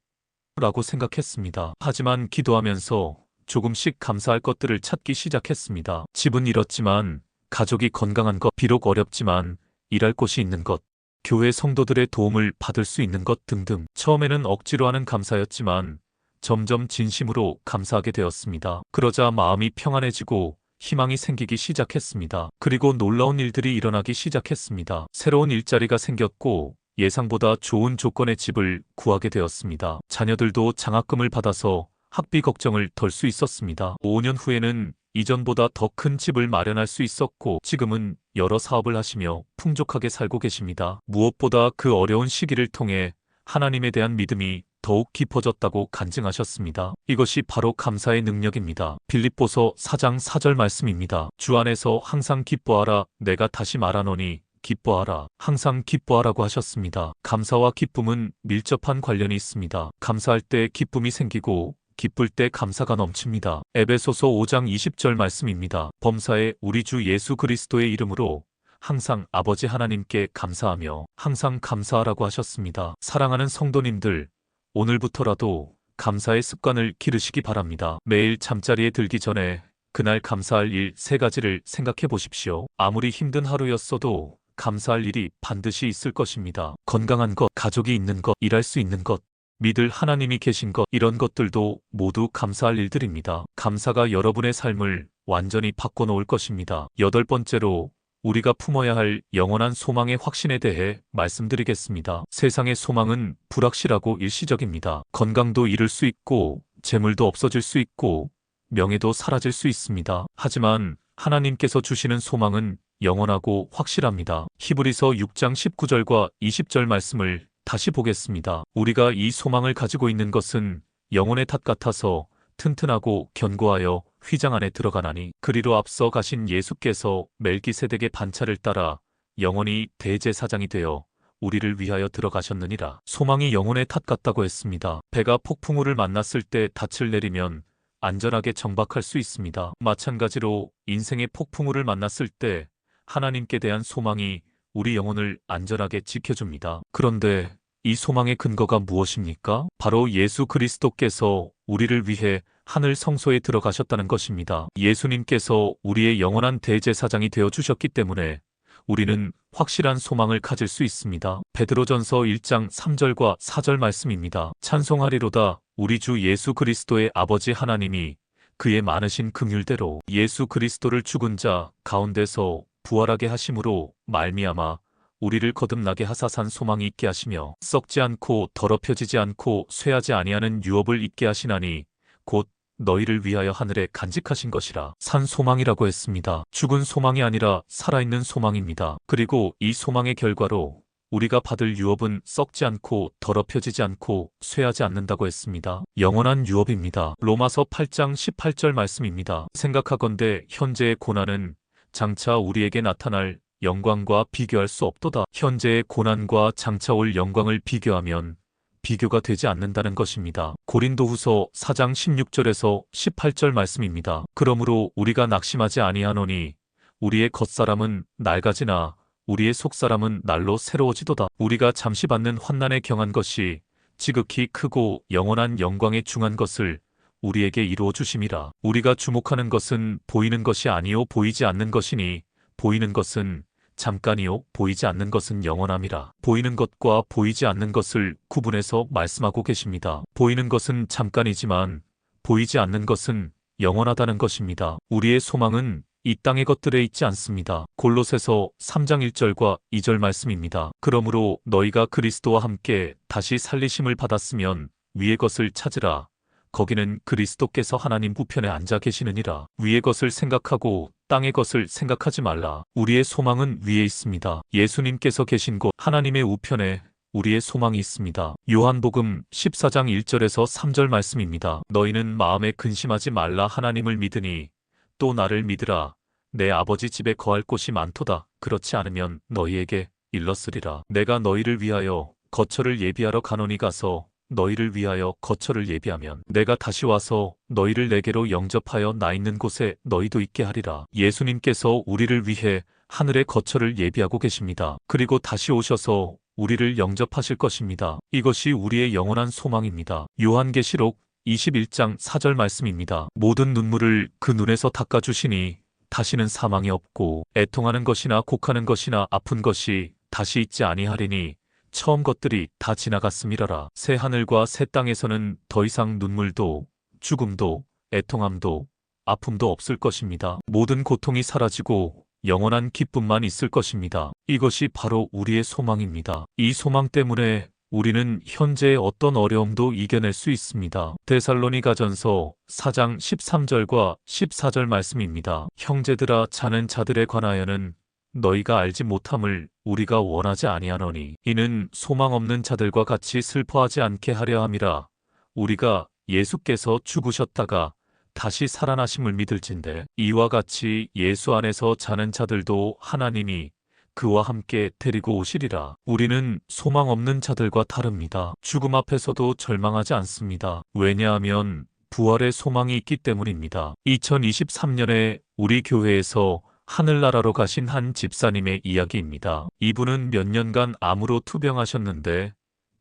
라고 생각했습니다. 하지만 기도하면서 조금씩 감사할 것들을 찾기 시작했습니다. 집은 잃었지만 가족이 건강한 것, 비록 어렵지만 일할 곳이 있는 것, 교회 성도들의 도움을 받을 수 있는 것 등등. 처음에는 억지로 하는 감사였지만 점점 진심으로 감사하게 되었습니다. 그러자 마음이 평안해지고 희망이 생기기 시작했습니다. 그리고 놀라운 일들이 일어나기 시작했습니다. 새로운 일자리가 생겼고 예상보다 좋은 조건의 집을 구하게 되었습니다. 자녀들도 장학금을 받아서 학비 걱정을 덜 수 있었습니다. 5년 후에는 이전보다 더 큰 집을 마련할 수 있었고 지금은 여러 사업을 하시며 풍족하게 살고 계십니다. 무엇보다 그 어려운 시기를 통해 하나님에 대한 믿음이 더욱 깊어졌다고 간증하셨습니다. 이것이 바로 감사의 능력입니다. 빌립보서 4장 4절 말씀입니다. 주 안에서 항상 기뻐하라. 내가 다시 말하노니 기뻐하라. 항상 기뻐하라고 하셨습니다. 감사와 기쁨은 밀접한 관련이 있습니다. 감사할 때 기쁨이 생기고 기쁠 때 감사가 넘칩니다. 에베소서 5장 20절 말씀입니다. 범사에 우리 주 예수 그리스도의 이름으로 항상 아버지 하나님께 감사하며 항상 감사하라고 하셨습니다. 사랑하는 성도님들, 오늘부터라도 감사의 습관을 기르시기 바랍니다. 매일 잠자리에 들기 전에 그날 감사할 일 3가지를 생각해 보십시오. 아무리 힘든 하루였어도 감사할 일이 반드시 있을 것입니다. 건강한 것, 가족이 있는 것, 일할 수 있는 것, 믿을 하나님이 계신 것, 이런 것들도 모두 감사할 일들입니다. 감사가 여러분의 삶을 완전히 바꿔놓을 것입니다. 8번째로 우리가 품어야 할 영원한 소망의 확신에 대해 말씀드리겠습니다. 세상의 소망은 불확실하고 일시적입니다. 건강도 잃을 수 있고 재물도 없어질 수 있고 명예도 사라질 수 있습니다. 하지만 하나님께서 주시는 소망은 영원하고 확실합니다. 히브리서 6장 19절과 20절 말씀을 다시 보겠습니다. 우리가 이 소망을 가지고 있는 것은 영혼의 탑 같아서 튼튼하고 견고하여 휘장 안에 들어가나니 그리로 앞서 가신 예수께서 멜기세덱의 반차를 따라 영원히 대제사장이 되어 우리를 위하여 들어가셨느니라. 소망이 영혼의 탑 같다고 했습니다. 배가 폭풍우를 만났을 때 닻을 내리면 안전하게 정박할 수 있습니다. 마찬가지로 인생의 폭풍우를 만났을 때 하나님께 대한 소망이 우리 영혼을 안전하게 지켜줍니다. 그런데 이 소망의 근거가 무엇입니까? 바로 예수 그리스도께서 우리를 위해 하늘 성소에 들어가셨다는 것입니다. 예수님께서 우리의 영원한 대제사장이 되어주셨기 때문에 우리는 확실한 소망을 가질 수 있습니다. 베드로전서 1장 3절과 4절 말씀입니다. 찬송하리로다. 우리 주 예수 그리스도의 아버지 하나님이 그의 많으신 긍휼대로 예수 그리스도를 죽은 자 가운데서 부활하게 하심으로 말미암아 우리를 거듭나게 하사 산 소망이 있게 하시며 썩지 않고 더럽혀지지 않고 쇠하지 아니하는 유업을 있게 하시나니 곧 너희를 위하여 하늘에 간직하신 것이라. 산 소망이라고 했습니다. 죽은 소망이 아니라 살아있는 소망입니다. 그리고 이 소망의 결과로 우리가 받을 유업은 썩지 않고 더럽혀지지 않고 쇠하지 않는다고 했습니다. 영원한 유업입니다. 로마서 8장 18절 말씀입니다. 생각하건대 현재의 고난은 장차 우리에게 나타날 영광과 비교할 수 없도다. 현재의 고난과 장차 올 영광을 비교하면 비교가 되지 않는다는 것입니다. 고린도후서 4장 16절에서 18절 말씀입니다. 그러므로 우리가 낙심하지 아니하노니 우리의 겉사람은 낡아지나 우리의 속사람은 날로 새로워지도다. 우리가 잠시 받는 환난에 경한 것이 지극히 크고 영원한 영광에 중한 것을 우리에게 이루어 주심이라. 우리가 주목하는 것은 보이는 것이 아니요 보이지 않는 것이니 보이는 것은 잠깐이요 보이지 않는 것은 영원함이라. 보이는 것과 보이지 않는 것을 구분해서 말씀하고 계십니다. 보이는 것은 잠깐이지만 보이지 않는 것은 영원하다는 것입니다. 우리의 소망은 이 땅의 것들에 있지 않습니다. 골로새서 3장 1절과 2절 말씀입니다. 그러므로 너희가 그리스도와 함께 다시 살리심을 받았으면 위의 것을 찾으라. 거기는 그리스도께서 하나님 우편에 앉아 계시느니라. 위의 것을 생각하고 땅의 것을 생각하지 말라. 우리의 소망은 위에 있습니다. 예수님께서 계신 곳 하나님의 우편에 우리의 소망이 있습니다. 요한복음 14장 1절에서 3절 말씀입니다. 너희는 마음에 근심하지 말라. 하나님을 믿으니 또 나를 믿으라. 내 아버지 집에 거할 곳이 많도다. 그렇지 않으면 너희에게 일렀으리라. 내가 너희를 위하여 거처를 예비하러 가노니 가서 너희를 위하여 거처를 예비하면 내가 다시 와서 너희를 내게로 영접하여 나 있는 곳에 너희도 있게 하리라. 예수님께서 우리를 위해 하늘의 거처를 예비하고 계십니다. 그리고 다시 오셔서 우리를 영접하실 것입니다. 이것이 우리의 영원한 소망입니다. 요한계시록 21장 4절 말씀입니다. 모든 눈물을 그 눈에서 닦아주시니 다시는 사망이 없고 애통하는 것이나 곡하는 것이나 아픈 것이 다시 있지 아니하리니 처음 것들이 다 지나갔음이라라. 새 하늘과 새 땅에서는 더 이상 눈물도 죽음도 애통함도 아픔도 없을 것입니다. 모든 고통이 사라지고 영원한 기쁨만 있을 것입니다. 이것이 바로 우리의 소망입니다. 이 소망 때문에 우리는 현재의 어떤 어려움도 이겨낼 수 있습니다. 데살로니가전서 4장 13절과 14절 말씀입니다. 형제들아, 자는 자들에 관하여는 너희가 알지 못함을 우리가 원하지 아니하노니 이는 소망 없는 자들과 같이 슬퍼하지 않게 하려 함이라. 우리가 예수께서 죽으셨다가 다시 살아나심을 믿을진대 이와 같이 예수 안에서 자는 자들도 하나님이 그와 함께 데리고 오시리라. 우리는 소망 없는 자들과 다릅니다. 죽음 앞에서도 절망하지 않습니다. 왜냐하면 부활의 소망이 있기 때문입니다. 2023년에 우리 교회에서 하늘나라로 가신 한 집사님의 이야기입니다. 이분은 몇 년간 암으로 투병하셨는데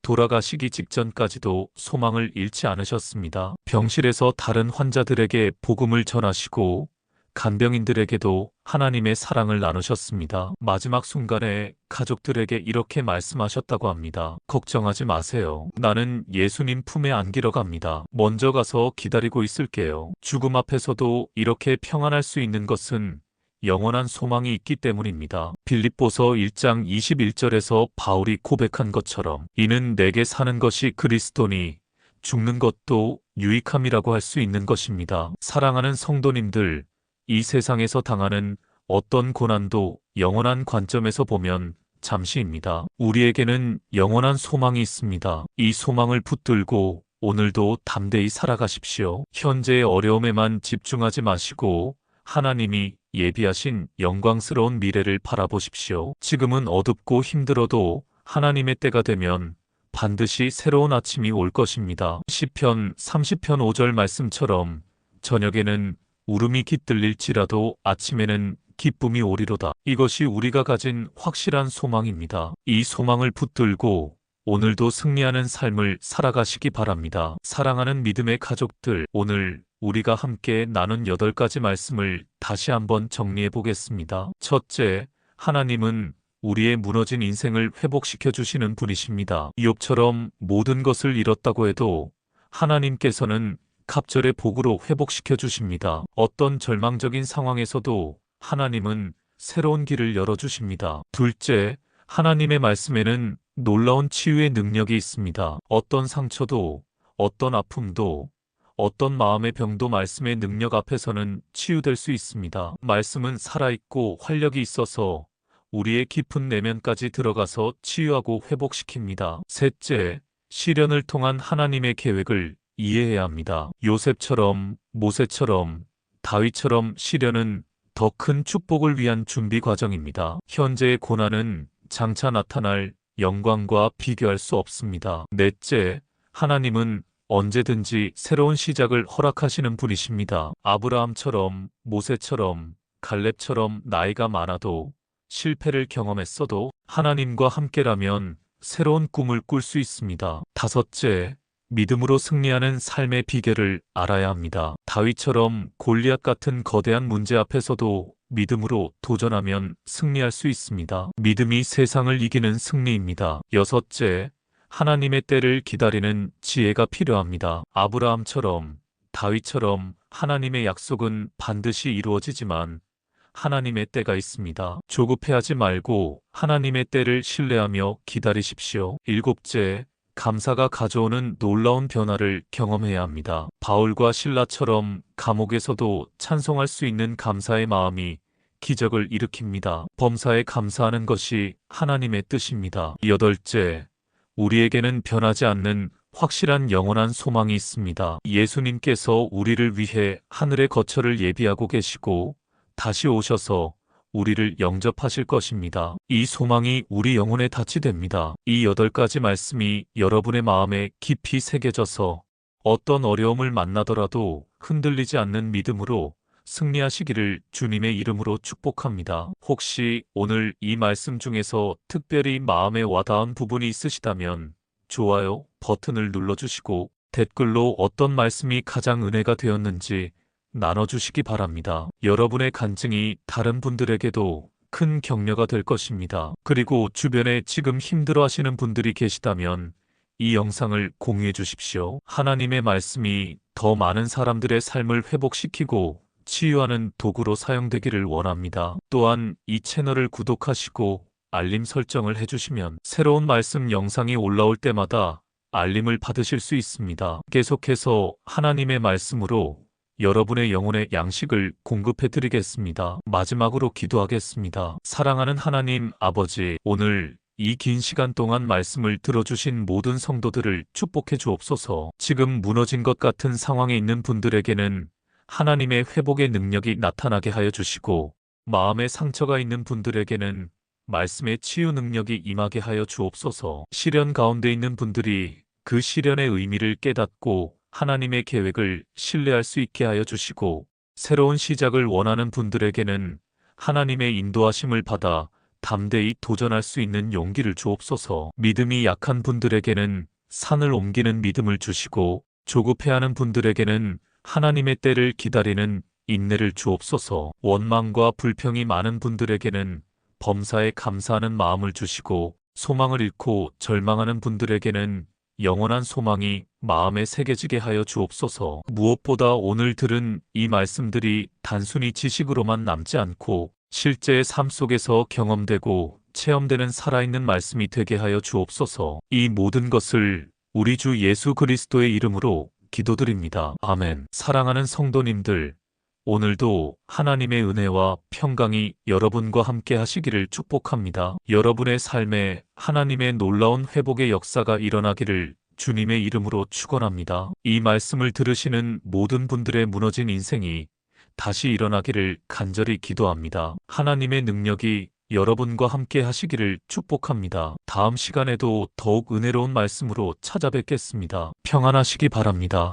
돌아가시기 직전까지도 소망을 잃지 않으셨습니다. 병실에서 다른 환자들에게 복음을 전하시고 간병인들에게도 하나님의 사랑을 나누셨습니다. 마지막 순간에 가족들에게 이렇게 말씀하셨다고 합니다. 걱정하지 마세요. 나는 예수님 품에 안기러 갑니다. 먼저 가서 기다리고 있을게요. 죽음 앞에서도 이렇게 평안할 수 있는 것은 영원한 소망이 있기 때문입니다. 빌립보서 1장 21절에서 바울이 고백한 것처럼 이는 내게 사는 것이 그리스도니 죽는 것도 유익함이라고 할 수 있는 것입니다. 사랑하는 성도님들, 이 세상에서 당하는 어떤 고난도 영원한 관점에서 보면 잠시입니다. 우리에게는 영원한 소망이 있습니다. 이 소망을 붙들고 오늘도 담대히 살아가십시오. 현재의 어려움에만 집중하지 마시고 하나님이 예비하신 영광스러운 미래를 바라보십시오. 지금은 어둡고 힘들어도 하나님의 때가 되면 반드시 새로운 아침이 올 것입니다. 시편 30편 5절 말씀처럼 저녁에는 울음이 깃들릴지라도 아침에는 기쁨이 오리로다. 이것이 우리가 가진 확실한 소망입니다. 이 소망을 붙들고 오늘도 승리하는 삶을 살아가시기 바랍니다. 사랑하는 믿음의 가족들, 오늘 우리가 함께 나눈 8가지 말씀을 다시 한번 정리해 보겠습니다. 첫째, 하나님은 우리의 무너진 인생을 회복시켜 주시는 분이십니다. 이욥처럼 모든 것을 잃었다고 해도 하나님께서는 갑절의 복으로 회복시켜 주십니다. 어떤 절망적인 상황에서도 하나님은 새로운 길을 열어주십니다. 둘째, 하나님의 말씀에는 놀라운 치유의 능력이 있습니다. 어떤 상처도, 어떤 아픔도, 어떤 마음의 병도 말씀의 능력 앞에서는 치유될 수 있습니다. 말씀은 살아있고 활력이 있어서 우리의 깊은 내면까지 들어가서 치유하고 회복시킵니다. 셋째, 시련을 통한 하나님의 계획을 이해해야 합니다. 요셉처럼, 모세처럼, 다윗처럼 시련은 더 큰 축복을 위한 준비 과정입니다. 현재의 고난은 장차 나타날 영광과 비교할 수 없습니다. 넷째, 하나님은 언제든지 새로운 시작을 허락하시는 분이십니다. 아브라함처럼, 모세처럼, 갈렙처럼 나이가 많아도 실패를 경험했어도 하나님과 함께라면 새로운 꿈을 꿀 수 있습니다. 다섯째, 믿음으로 승리하는 삶의 비결을 알아야 합니다. 다윗처럼 골리앗 같은 거대한 문제 앞에서도 믿음으로 도전하면 승리할 수 있습니다. 믿음이 세상을 이기는 승리입니다. 여섯째, 하나님의 때를 기다리는 지혜가 필요합니다. 아브라함처럼, 다윗처럼 하나님의 약속은 반드시 이루어지지만 하나님의 때가 있습니다. 조급해하지 말고 하나님의 때를 신뢰하며 기다리십시오. 일곱째, 감사가 가져오는 놀라운 변화를 경험해야 합니다. 바울과 실라처럼 감옥에서도 찬송할 수 있는 감사의 마음이 기적을 일으킵니다. 범사에 감사하는 것이 하나님의 뜻입니다. 여덟째, 우리에게는 변하지 않는 확실한 영원한 소망이 있습니다. 예수님께서 우리를 위해 하늘의 거처를 예비하고 계시고 다시 오셔서 우리를 영접하실 것입니다. 이 소망이 우리 영혼에 닿이 됩니다. 이 8가지 말씀이 여러분의 마음에 깊이 새겨져서 어떤 어려움을 만나더라도 흔들리지 않는 믿음으로 승리하시기를 주님의 이름으로 축복합니다. 혹시 오늘 이 말씀 중에서 특별히 마음에 와닿은 부분이 있으시다면 좋아요 버튼을 눌러주시고 댓글로 어떤 말씀이 가장 은혜가 되었는지 나눠주시기 바랍니다. 여러분의 간증이 다른 분들에게도 큰 격려가 될 것입니다. 그리고 주변에 지금 힘들어 하시는 분들이 계시다면 이 영상을 공유해 주십시오. 하나님의 말씀이 더 많은 사람들의 삶을 회복시키고 치유하는 도구로 사용되기를 원합니다. 또한 이 채널을 구독하시고 알림 설정을 해주시면 새로운 말씀 영상이 올라올 때마다 알림을 받으실 수 있습니다. 계속해서 하나님의 말씀으로 여러분의 영혼의 양식을 공급해 드리겠습니다. 마지막으로 기도하겠습니다. 사랑하는 하나님 아버지, 오늘 이 긴 시간 동안 말씀을 들어주신 모든 성도들을 축복해 주옵소서. 지금 무너진 것 같은 상황에 있는 분들에게는 하나님의 회복의 능력이 나타나게 하여 주시고, 마음에 상처가 있는 분들에게는 말씀의 치유 능력이 임하게 하여 주옵소서. 시련 가운데 있는 분들이 그 시련의 의미를 깨닫고 하나님의 계획을 신뢰할 수 있게 하여 주시고, 새로운 시작을 원하는 분들에게는 하나님의 인도하심을 받아 담대히 도전할 수 있는 용기를 주옵소서. 믿음이 약한 분들에게는 산을 옮기는 믿음을 주시고, 조급해하는 분들에게는 하나님의 때를 기다리는 인내를 주옵소서. 원망과 불평이 많은 분들에게는 범사에 감사하는 마음을 주시고, 소망을 잃고 절망하는 분들에게는 영원한 소망이 마음에 새겨지게 하여 주옵소서. 무엇보다 오늘 들은 이 말씀들이 단순히 지식으로만 남지 않고 실제의 삶 속에서 경험되고 체험되는 살아있는 말씀이 되게 하여 주옵소서. 이 모든 것을 우리 주 예수 그리스도의 이름으로 기도드립니다. 아멘. 사랑하는 성도님들, 오늘도 하나님의 은혜와 평강이 여러분과 함께 하시기를 축복합니다. 여러분의 삶에 하나님의 놀라운 회복의 역사가 일어나기를 주님의 이름으로 축원합니다. 이 말씀을 들으시는 모든 분들의 무너진 인생이 다시 일어나기를 간절히 기도합니다. 하나님의 능력이 여러분과 함께 하시기를 축복합니다. 다음 시간에도 더욱 은혜로운 말씀으로 찾아뵙겠습니다. 평안하시기 바랍니다.